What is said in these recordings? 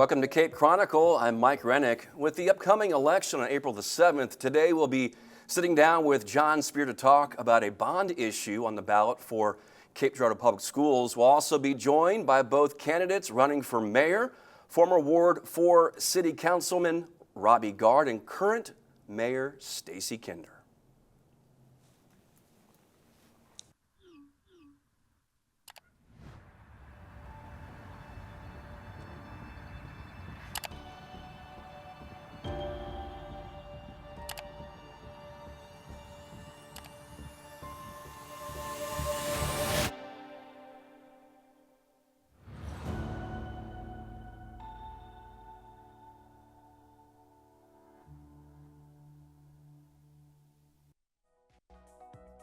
Welcome to Cape Chronicle. I'm Mike Renick. With the upcoming election on April the 7th, today we'll be sitting down with John Spear to talk about a bond issue on the ballot for Cape Girardeau Public Schools. We'll also be joined by both candidates running for mayor, former Ward 4 City Councilman Robbie Guard and current Mayor Stacy.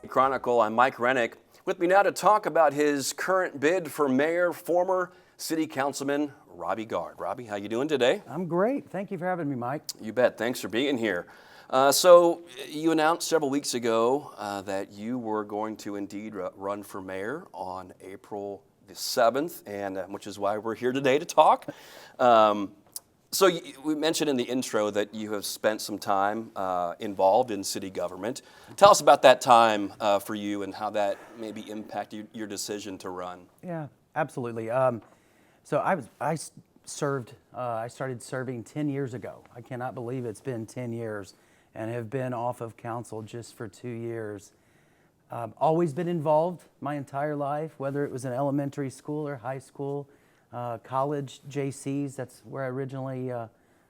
Chronicle, I'm Mike Renick. With me now to talk about his current bid for mayor, former City Councilman Robbie Guard. Robbie, how you doing today? I'm great. Thank you for having me, Mike. You bet. Thanks for being here. So you announced several weeks ago that you were going to indeed run for mayor on April the 7th, and which is why we're here today to talk. So we mentioned in the intro that you have spent some time involved in city government. Tell us about that time for you and how that maybe impacted your decision to run. Yeah, absolutely. So I started serving 10 years ago. I cannot believe it's been 10 years and have been off of council just for 2 years. Always been involved my entire life, whether it was in elementary school or high school. College, JCs, that's where I originally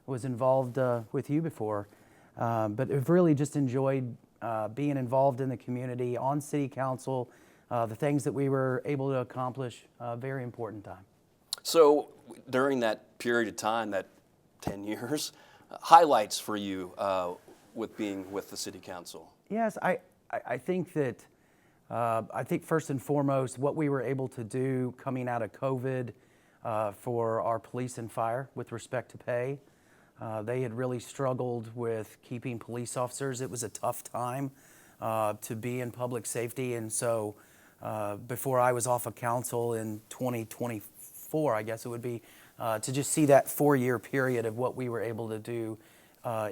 was involved with you before. But I've really just enjoyed being involved in the community, on city council, the things that we were able to accomplish, very important time. So during that period of time, that 10 years, highlights for you with being with the city council? Yes, I think that, I think first and foremost, what we were able to do coming out of COVID, for our police and fire with respect to pay. They had really struggled with keeping police officers. It was a tough time to be in public safety, and so before I was off of council in 2024, I guess it would be, to just see that 4-year period of what we were able to do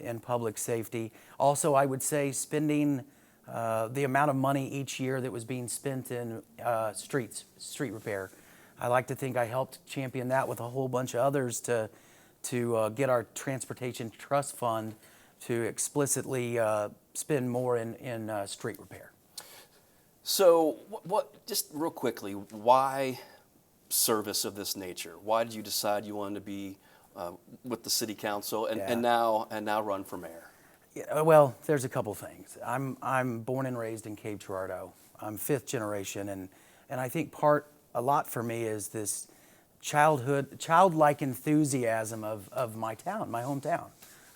in public safety. Also, I would say spending the amount of money each year that was being spent in street repair. I like to think I helped champion that with a whole bunch of others to get our transportation trust fund to explicitly spend more in street repair. So what, just real quickly, why service of this nature? Why did you decide you wanted to be with the city council and now run for mayor? Yeah, well, there's a couple things. I'm born and raised in Cape Girardeau. I'm 5th generation, and I think a lot for me is this childlike enthusiasm of my town, my hometown.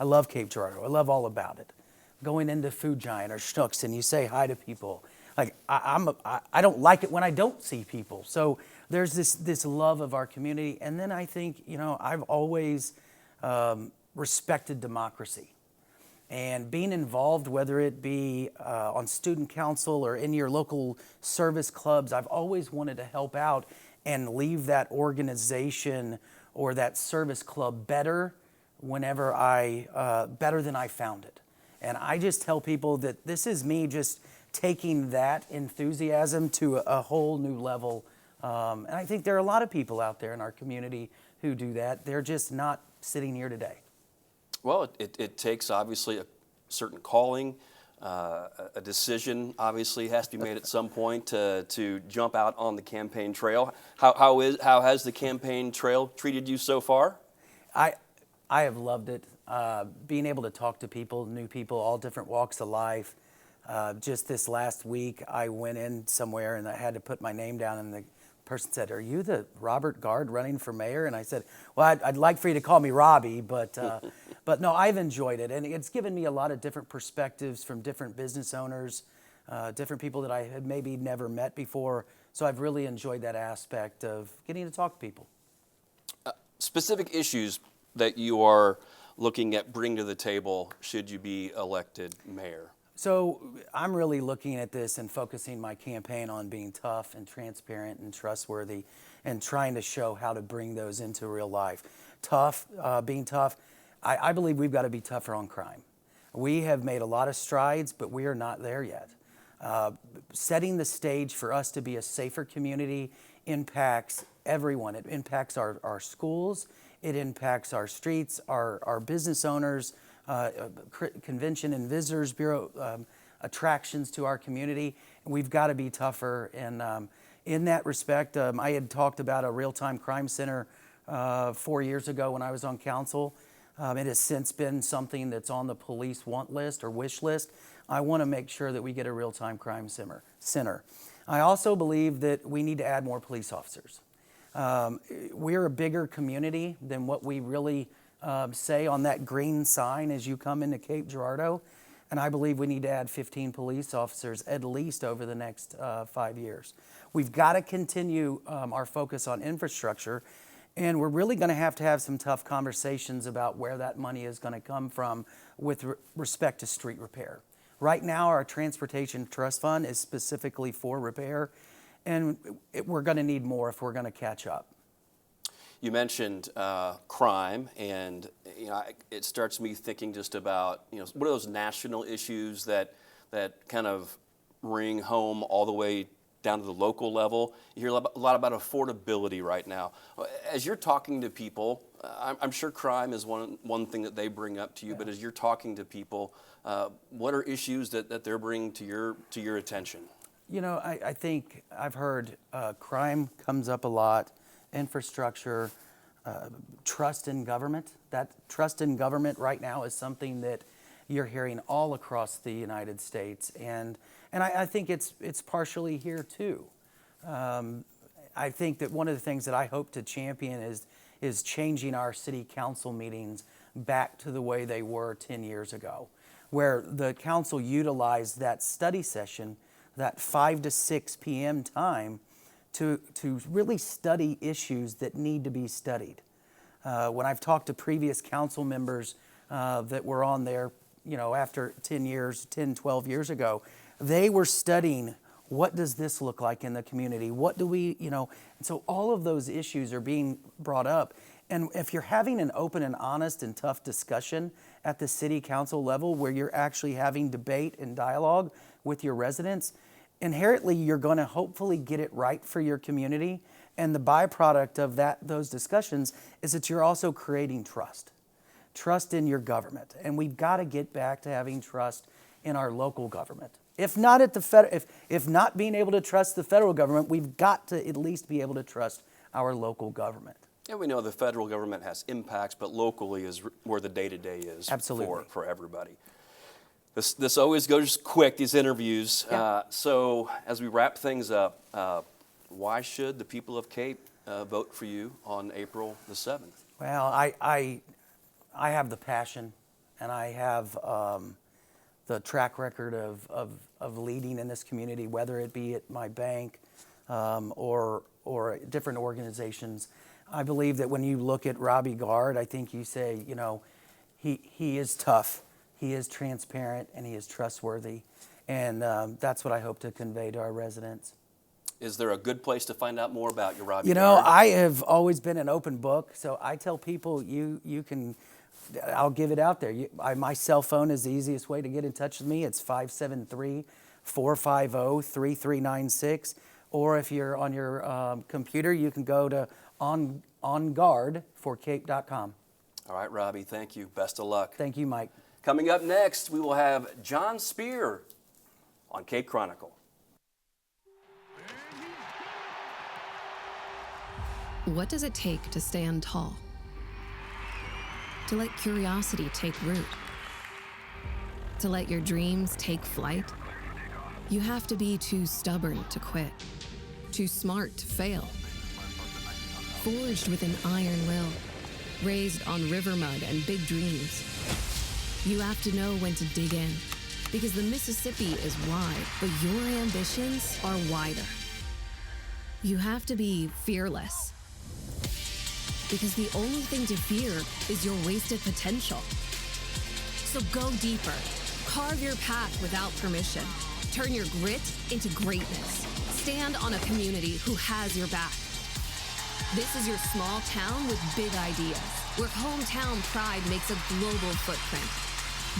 I love Cape Girardeau. I love all about it. Going into Food Giant or Schnucks and you say hi to people. Like I don't like it when I don't see people. So there's this love of our community. And then I think, I've always respected democracy. And being involved, whether it be on student council or in your local service clubs, I've always wanted to help out and leave that organization or that service club better better than I found it. And I just tell people that this is me just taking that enthusiasm to a whole new level. And I think there are a lot of people out there in our community who do that. They're just not sitting here today. Well, it takes obviously a certain calling, a decision obviously has to be made at some point to jump out on the campaign trail. How has the campaign trail treated you so far? I have loved it. Being able to talk to people, new people, all different walks of life. Just this last week, I went in somewhere and I had to put my name down, and the person said, "Are you the Robert Guard running for mayor?" And I said, "Well, I'd like for you to call me Robbie, but no, I've enjoyed it, and it's given me a lot of different perspectives from different business owners, different people that I had maybe never met before. So I've really enjoyed that aspect of getting to talk to people." Specific issues that you are looking at bringing to the table should you be elected mayor? So I'm really looking at this and focusing my campaign on being tough and transparent and trustworthy and trying to show how to bring those into real life. being tough. I believe we've got to be tougher on crime. We have made a lot of strides, but we are not there yet. Setting the stage for us to be a safer community impacts everyone. It impacts our schools, it impacts our streets, our business owners, Convention and Visitors Bureau attractions to our community. We've got to be tougher. And in that respect, I had talked about a real-time crime center 4 years ago when I was on council. It has since been something that's on the police want list or wish list. I want to make sure that we get a real-time crime center. I also believe that we need to add more police officers. We're a bigger community than what we really say on that green sign as you come into Cape Girardeau. And I believe we need to add 15 police officers at least over the next 5 years. We've got to continue our focus on infrastructure, and we're really going to have some tough conversations about where that money is going to come from with respect to street repair. Right now, our Transportation Trust Fund is specifically for repair, and we're going to need more if we're going to catch up. You mentioned crime, and it starts me thinking just about what are those national issues that kind of ring home all the way down to the local level. You hear a lot about affordability right now. As you're talking to people, I'm sure crime is one thing that they bring up to you. Yeah. But as you're talking to people, what are issues that they're bringing to your attention? I think I've heard crime comes up a lot. Infrastructure, trust in government. That trust in government right now is something that you're hearing all across the United States, and I think it's partially here too. I think that one of the things that I hope to champion is changing our city council meetings back to the way they were 10 years ago, where the council utilized that study session, that 5 to 6 p.m. time, to really study issues that need to be studied. When I've talked to previous council members that were on there, after 10, 12 years ago, they were studying, what does this look like in the community? What do we, and so all of those issues are being brought up. And if you're having an open and honest and tough discussion at the city council level where you're actually having debate and dialogue with your residents, inherently, you're going to hopefully get it right for your community. And the byproduct of those discussions is that you're also creating trust in your government. And we've got to get back to having trust in our local government. If not at the if not being able to trust the federal government, we've got to at least be able to trust our local government. Yeah, we know the federal government has impacts, but locally is where the day-to-day is. Absolutely. For everybody. This always goes quick, these interviews. Yeah. So as we wrap things up, why should the people of Cape vote for you on April the 7th? Well, I have the passion, and I have the track record of leading in this community, whether it be at my bank or different organizations. I believe that when you look at Robbie Guard, I think you say, he is tough. He is transparent, and he is trustworthy, and that's what I hope to convey to our residents. Is there a good place to find out more about your Robbie Guard? I have always been an open book, so I tell people you can, I'll give it out there. My cell phone is the easiest way to get in touch with me. It's 573-450-3396, or if you're on your computer, you can go to onguardforcape.com. All right, Robbie, thank you. Best of luck. Thank you, Mike. Coming up next, we will have John Spear on Cape Chronicle. What does it take to stand tall? To let curiosity take root? To let your dreams take flight? You have to be too stubborn to quit, too smart to fail. Forged with an iron will, raised on river mud and big dreams. You have to know when to dig in, because the Mississippi is wide, but your ambitions are wider. You have to be fearless, because the only thing to fear is your wasted potential. So go deeper, carve your path without permission, turn your grit into greatness. Stand on a community who has your back. This is your small town with big ideas. where hometown pride makes a global footprint.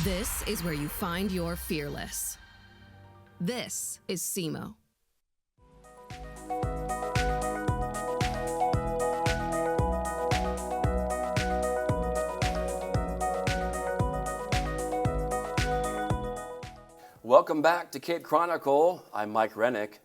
This is where you find your fearless. This is SEMO. Welcome back to Cape Chronicle. I'm Mike Renick.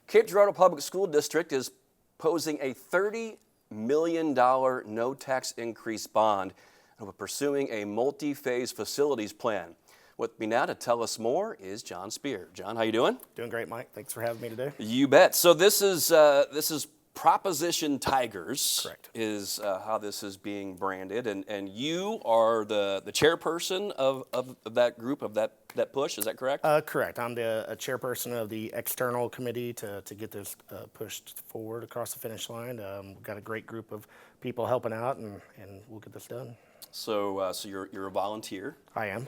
Cape Girardeau Public School District is posing a $30 million no tax increase bond and we're pursuing a multi-phase facilities plan. With me now to tell us more is John Spear. John, how you doing? Doing great, Mike. Thanks for having me today. You bet. So this is Proposition Tigers. Correct. Is how this is being branded, and you are the chairperson of that group, of that push. Is that correct? Correct. I'm the chairperson of the external committee to get this pushed forward across the finish line. We've got a great group of people helping out, and we'll get this done. So you're a volunteer. I am.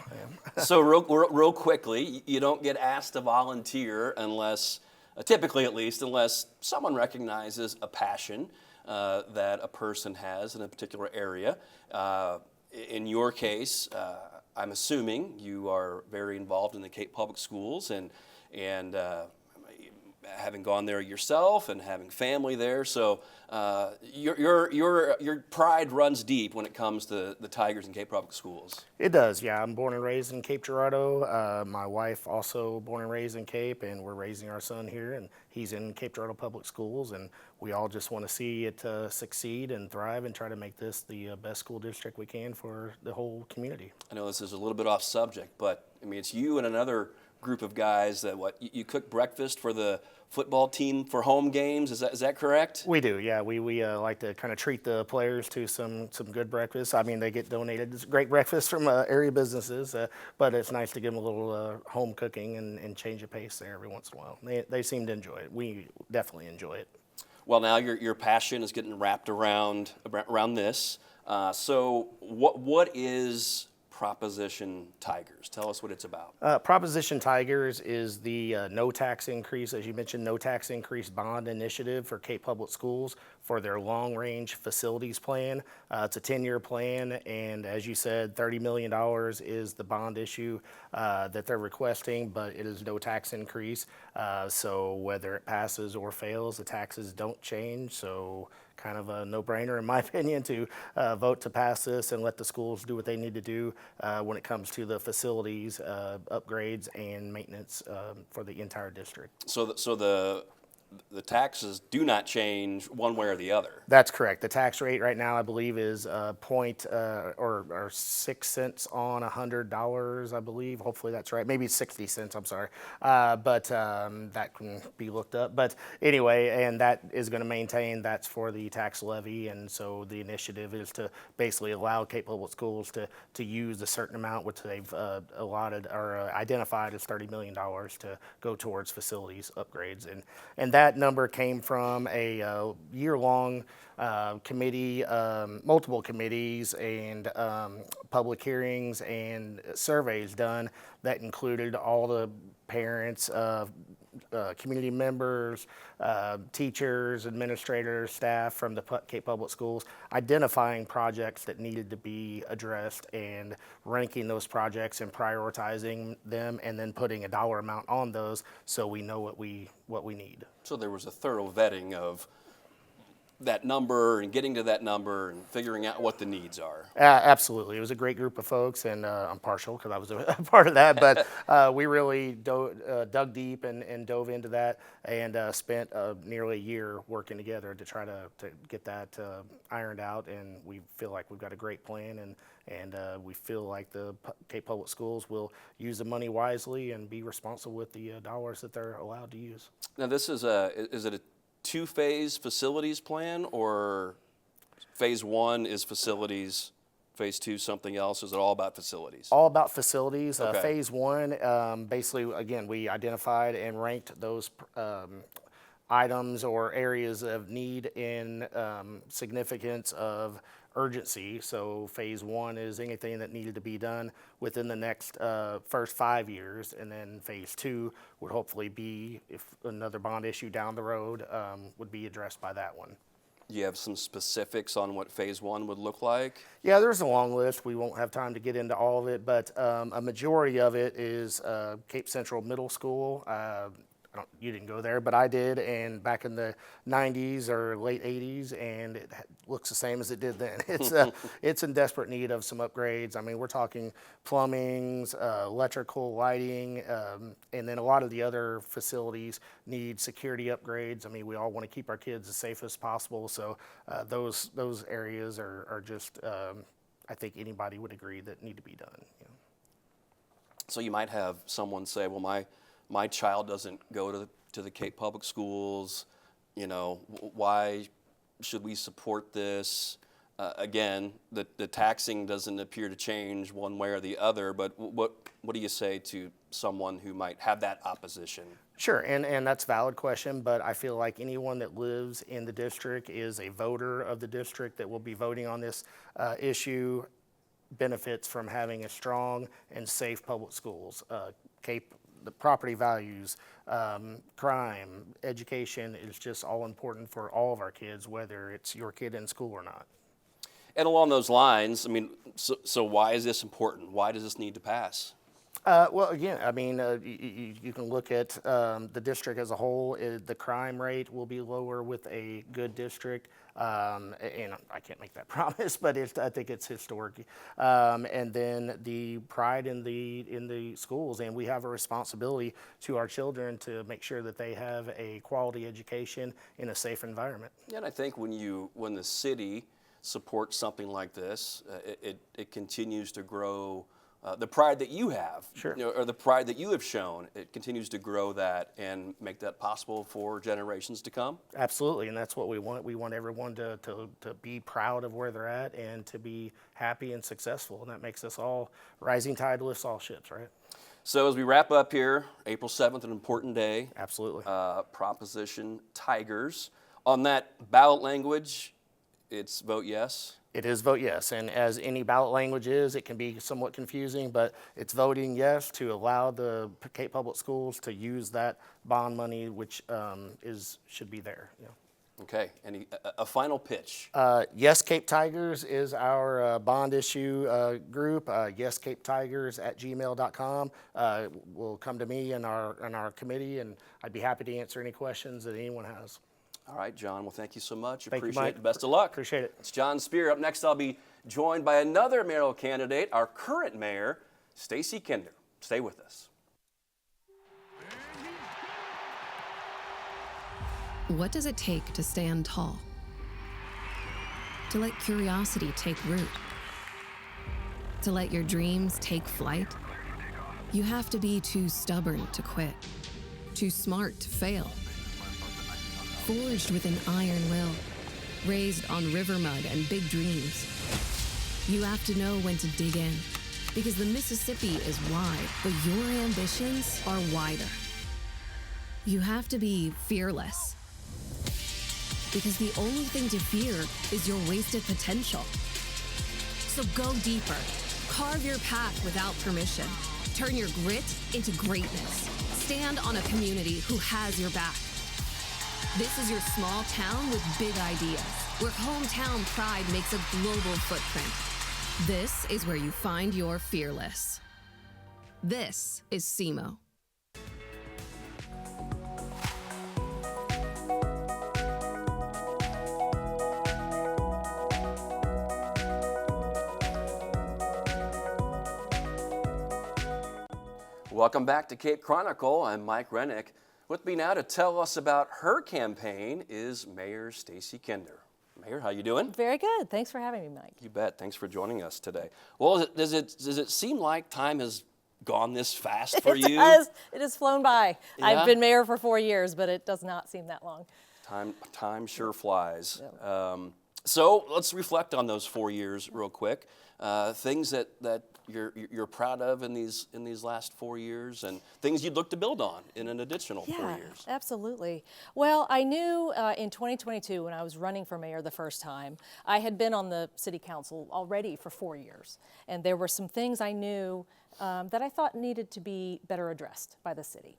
So real quickly, you don't get asked to volunteer unless, typically at least, unless someone recognizes a passion that a person has in a particular area. In your case, I'm assuming you are very involved in the Cape Public Schools and having gone there yourself and having family there, so your pride runs deep when it comes to the Tigers and Cape Public Schools. It does, yeah. I'm born and raised in Cape Girardeau. My wife also born and raised in Cape, and we're raising our son here, and he's in Cape Girardeau Public Schools, and we all just want to see it succeed and thrive and try to make this the best school district we can for the whole community. I know this is a little bit off subject, but I mean, it's you and another group of guys that you cook breakfast for the football team for home games. Is that correct? We do, yeah. We like to kind of treat the players to some good breakfast. I mean, they get donated great breakfast from area businesses, but it's nice to give them a little home cooking and change of pace there every once in a while. They seem to enjoy it. We definitely enjoy it. Well, now your passion is getting wrapped around this. So what is Proposition Tigers? Tell us what it's about. Proposition Tigers is the no tax increase, as you mentioned, no tax increase bond initiative for Cape Public Schools for their long range facilities plan. It's a 10-year plan, and as you said, $30 million is the bond issue that they're requesting, but it is no tax increase. So whether it passes or fails, the taxes don't change. So kind of a no-brainer, in my opinion, to vote to pass this and let the schools do what they need to do when it comes to the facilities, upgrades, and maintenance for the entire district. So the taxes do not change one way or the other. That's correct. The tax rate right now, I believe, is or 6 cents on $100, I believe. Hopefully that's right. Maybe 60 cents, I'm sorry. But that can be looked up. But anyway, and that is going to maintain, that's for the tax levy. And so the initiative is to basically allow Cape Public Schools to use a certain amount, which they've allotted or identified as $30 million to go towards facilities upgrades. And that number came from a year-long committee, multiple committees and public hearings and surveys done that included all the parents, community members, teachers, administrators, staff from the Cape Public Schools, identifying projects that needed to be addressed and ranking those projects and prioritizing them, and then putting a dollar amount on those so we know what we need. So there was a thorough vetting of that number and getting to that number and figuring out what the needs are. Absolutely. It was a great group of folks, and I'm partial because I was a part of that, but we really dug deep and dove into that and spent nearly a year working together to try to get that ironed out, and we feel like we've got a great plan, and we feel like the Cape Public Schools will use the money wisely and be responsible with the dollars that they're allowed to use. Now this is it a two-phase facilities plan, or phase one is facilities, phase two something else? Is it all about facilities? All about facilities. Okay. Phase one, basically, again, we identified and ranked those items or areas of need in significance of urgency. So phase one is anything that needed to be done within the next first 5 years, and then phase two would hopefully be, if another bond issue down the road, would be addressed by that one. Do you have some specifics on what phase 1 would look like? Yeah, there's a long list. We won't have time to get into all of it, but a majority of it is Cape Central Middle School. You didn't go there, but I did, and back in the 90s or late 80s, and it looks the same as it did then. It's in desperate need of some upgrades. I mean, we're talking plumbings, electrical, lighting, and then a lot of the other facilities need security upgrades. I mean, we all want to keep our kids as safe as possible, so those areas are just, I think anybody would agree that need to be done. You know. So you might have someone say, well, my child doesn't go to the Cape Public Schools, you know, why should we support this? Again, the taxing doesn't appear to change one way or the other, but what do you say to someone who might have that opposition? Sure, and that's a valid question, but I feel like anyone that lives in the district is a voter of the district that will be voting on this issue, benefits from having a strong and safe public schools. Cape, the property values, crime, education is just all important for all of our kids, whether it's your kid in school or not. And along those lines, I mean, so why is this important? Why does this need to pass? Well, again, I mean, you can look at the district as a whole. The crime rate will be lower with a good district. And I can't make that promise, but I think it's historic. And then the pride in the schools, and we have a responsibility to our children to make sure that they have a quality education in a safe environment. Yeah, and I think when the city supports something like this, it continues to grow. The pride that you have, Sure. You know, or the pride that you have shown, it continues to grow that and make that possible for generations to come. Absolutely, and that's what we want. We want everyone to be proud of where they're at and to be happy and successful, and that makes us all, rising tide lifts all ships, right? So as we wrap up here, April 7th, an important day. Absolutely. Proposition Tigers. On that ballot language, it's vote yes. It is vote yes, and as any ballot language is, it can be somewhat confusing, but it's voting yes to allow the Cape Public Schools to use that bond money, which should be there. You know. Okay, a final pitch. Yes, Cape Tigers is our bond issue group. YesCapeTigers@gmail.com. Will come to me and our committee, and I'd be happy to answer any questions that anyone has. All right, John. Well, thank you so much. Thank you, Appreciate Mike. it. Best of luck. Appreciate it. It's John Spear. Up next, I'll be joined by another mayoral candidate, our current mayor, Stacy Kinder. Stay with us. What does it take to stand tall? To let curiosity take root? To let your dreams take flight? You have to be too stubborn to quit, too smart to fail. Forged with an iron will, raised on river mud and big dreams. You have to know when to dig in, because the Mississippi is wide, but your ambitions are wider. You have to be fearless, because the only thing to fear is your wasted potential. So go deeper, carve your path without permission, turn your grit into greatness. Stand on a community who has your back. This is your small town with big ideas, where hometown pride makes a global footprint. This is where you find your fearless. This is SEMO. Welcome back to Cape Chronicle. I'm Mike Renick. With me now to tell us about her campaign is Mayor Stacy Kinder. Mayor, how you doing? Very good. Thanks for having me, Mike. You bet. Thanks for joining us today. Well, does it seem like time has gone this fast for you? It has flown by. Yeah? I've been mayor for 4 years, but it does not seem that long. Time sure flies. Yeah. So let's reflect on those 4 years real quick. Things that you're proud of in these last 4 years, and things you'd look to build on in an additional 4 years. Absolutely. Well, I knew in 2022 when I was running for mayor the first time, I had been on the city council already for 4 years, and there were some things I knew that I thought needed to be better addressed by the city.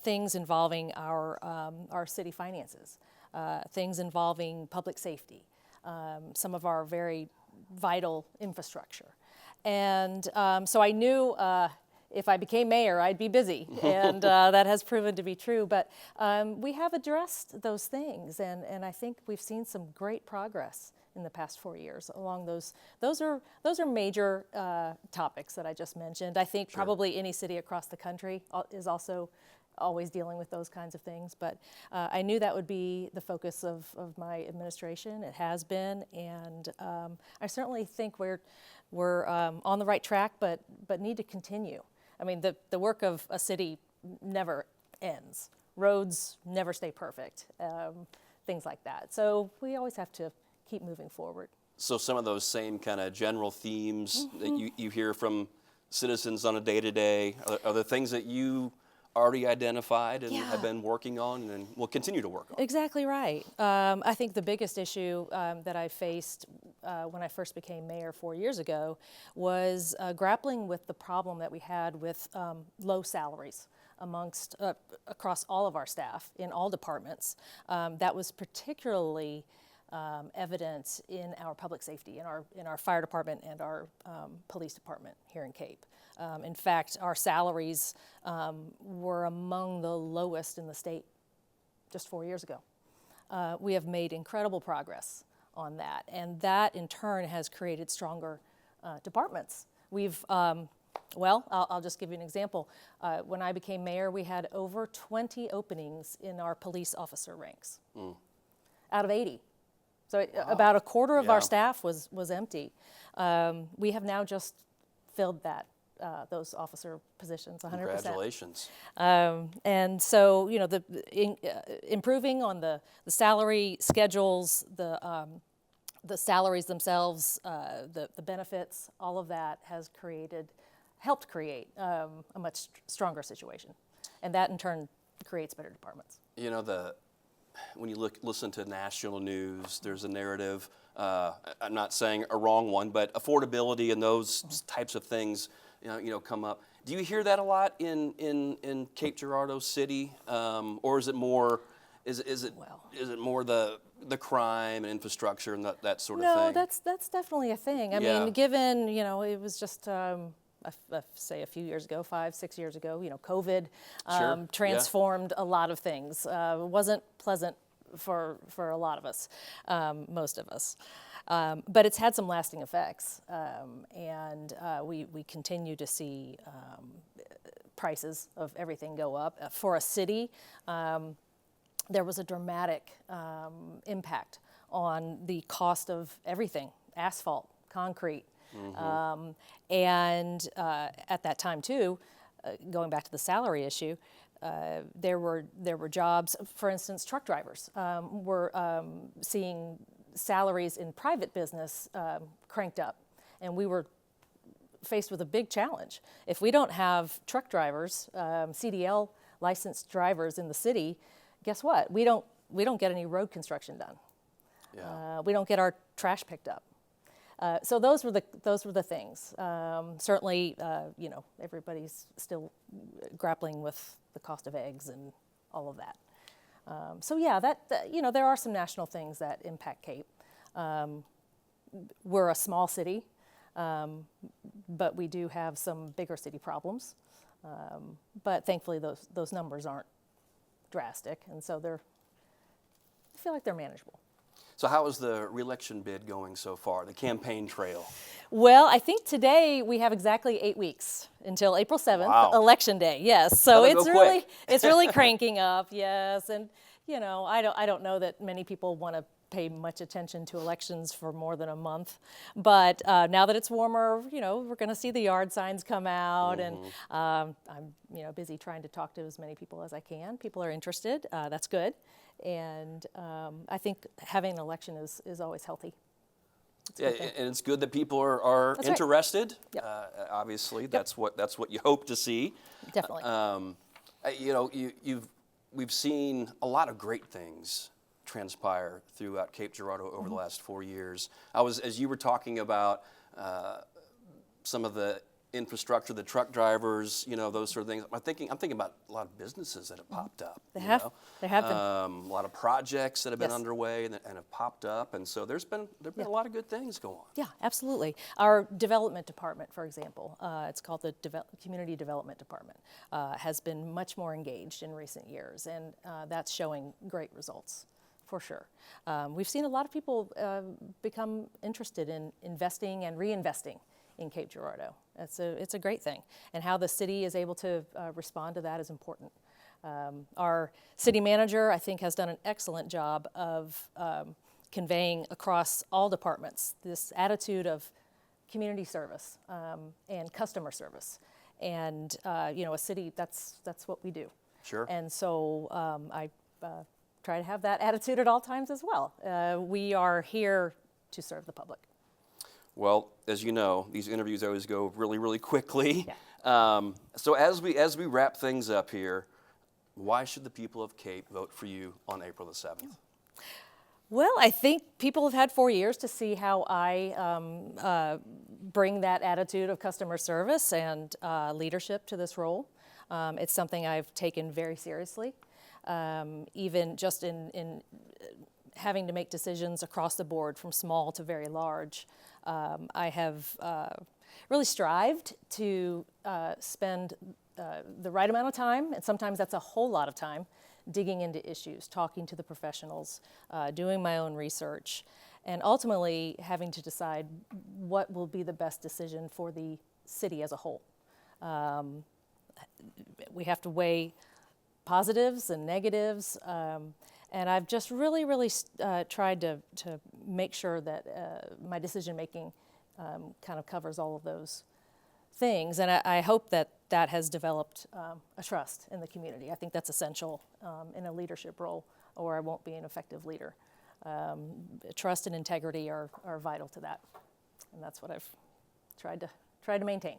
Things involving our city finances. things involving public safety, some of our very vital infrastructure. And so I knew if I became mayor, I'd be busy, and that has proven to be true. But we have addressed those things, and I think we've seen some great progress in the past 4 years along those. Those are major topics that I just mentioned. I think probably any city across the country is also always dealing with those kinds of things. But I knew that would be the focus of my administration. It has been, and I certainly think we're on the right track, but need to continue. I mean, the work of a city never ends. Roads never stay perfect, things like that. So we always have to keep moving forward. So some of those same kind of general themes that you hear from citizens on a day-to-day, are there things that you already identified and have been working on and will continue to work on? Exactly right. I think the biggest issue that I faced when I first became mayor 4 years ago was grappling with the problem that we had with low salaries amongst across all of our staff in all departments. That was particularly evident in our public safety, in our fire department and our police department here in Cape. In fact, our salaries were among the lowest in the state just 4 years ago. We have made incredible progress on that, and that in turn has created stronger departments. We've, well, I'll just give you an example. When I became mayor, we had over 20 openings in our police officer ranks out of 80. So about a quarter of our staff was empty. We have now just filled those officer positions 100%. Congratulations. And so, you know, improving on the salary schedules, the salaries themselves, the benefits, all of that has helped create a much stronger situation. And that in turn creates better departments. You know, when you listen to national news, there's a narrative, I'm not saying a wrong one, but affordability and those types of things, you know, come up. Do you hear that a lot in Cape Girardeau City, or is it more it more the crime and infrastructure and that sort of thing? No, that's definitely a thing. I mean, given, you know, it was just say a few years ago, 5-6 years ago, you know, COVID transformed a lot of things. It wasn't pleasant for a lot of us, most of us. But it's had some lasting effects, and we continue to see prices of everything go up. For a city, there was a dramatic impact on the cost of everything, asphalt, concrete. And at that time too, going back to the salary issue, there were jobs. For instance, truck drivers were seeing salaries in private business cranked up, and we were faced with a big challenge. If we don't have truck drivers, CDL licensed drivers in the city, guess what? We don't get any road construction done. We don't get our trash picked up. So those were the things. Certainly, you know, everybody's still grappling with the cost of eggs and all of that. So yeah, you know, there are some national things that impact Cape. We're a small city, but we do have some bigger city problems. But thankfully, those numbers aren't drastic, and so I feel like they're manageable. So how is the re-election bid going so far, the campaign trail? Well, I think today we have exactly 8 weeks until April 7th, Election Day. Yes, so it's really cranking up. Yes, and you know, I don't know that many people want to pay much attention to elections for more than a month, but now that it's warmer, you know, we're going to see the yard signs come out, and I'm busy trying to talk to as many people as I can. People are interested. That's good. And I think having an election is always healthy. Yeah, and it's good that people are interested. Right. Yep. Obviously, that's what you hope to see. Definitely. You know, we've seen a lot of great things transpire throughout Cape Girardeau over the last 4 years. As you were talking about some of the infrastructure, the truck drivers, those sort of things. I'm thinking about a lot of businesses that have popped up. They have been. A lot of projects that have been Yes. underway and have popped up, and so there've been a lot of good things going on. Yeah, absolutely. Our development department, for example, it's called the Community Development Department, has been much more engaged in recent years, and that's showing great results, for sure. We've seen a lot of people become interested in investing and reinvesting in Cape Girardeau. It's a great thing, and how the city is able to respond to that is important. Our city manager, I think, has done an excellent job of conveying across all departments this attitude of community service and customer service. And a city, that's what we do. Sure. And so I try to have that attitude at all times as well. We are here to serve the public. Well, as you know, these interviews always go really, really quickly. Yeah. So as we wrap things up here, why should the people of Cape vote for you on April the 7th? Well, I think people have had 4 years to see how I bring that attitude of customer service and leadership to this role. It's something I've taken very seriously, even just in having to make decisions across the board from small to very large. I have really strived to spend the right amount of time, and sometimes that's a whole lot of time, digging into issues, talking to the professionals, doing my own research, and ultimately having to decide what will be the best decision for the city as a whole. We have to weigh positives and negatives, and I've just really, really tried to make sure that my decision making kind of covers all of those things, and I hope that has developed a trust in the community. I think that's essential in a leadership role, or I won't be an effective leader. Trust and integrity are vital to that, and that's what I've tried to maintain.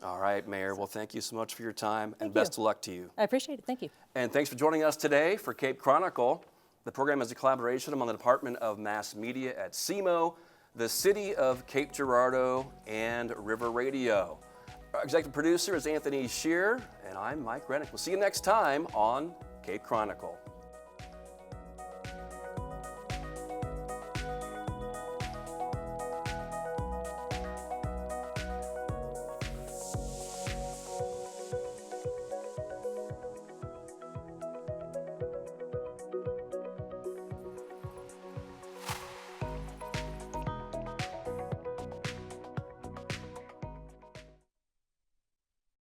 All right, Mayor. Well, thank you so much for your time, and you. best of luck to you. I appreciate it. Thank you. And thanks for joining us today for Cape Chronicle. The program is a collaboration among the Department of Mass Media at CMO, the City of Cape Girardeau, and River Radio. Our executive producer is Anthony Shear, and I'm Mike Renick. We'll see you next time on Cape Chronicle.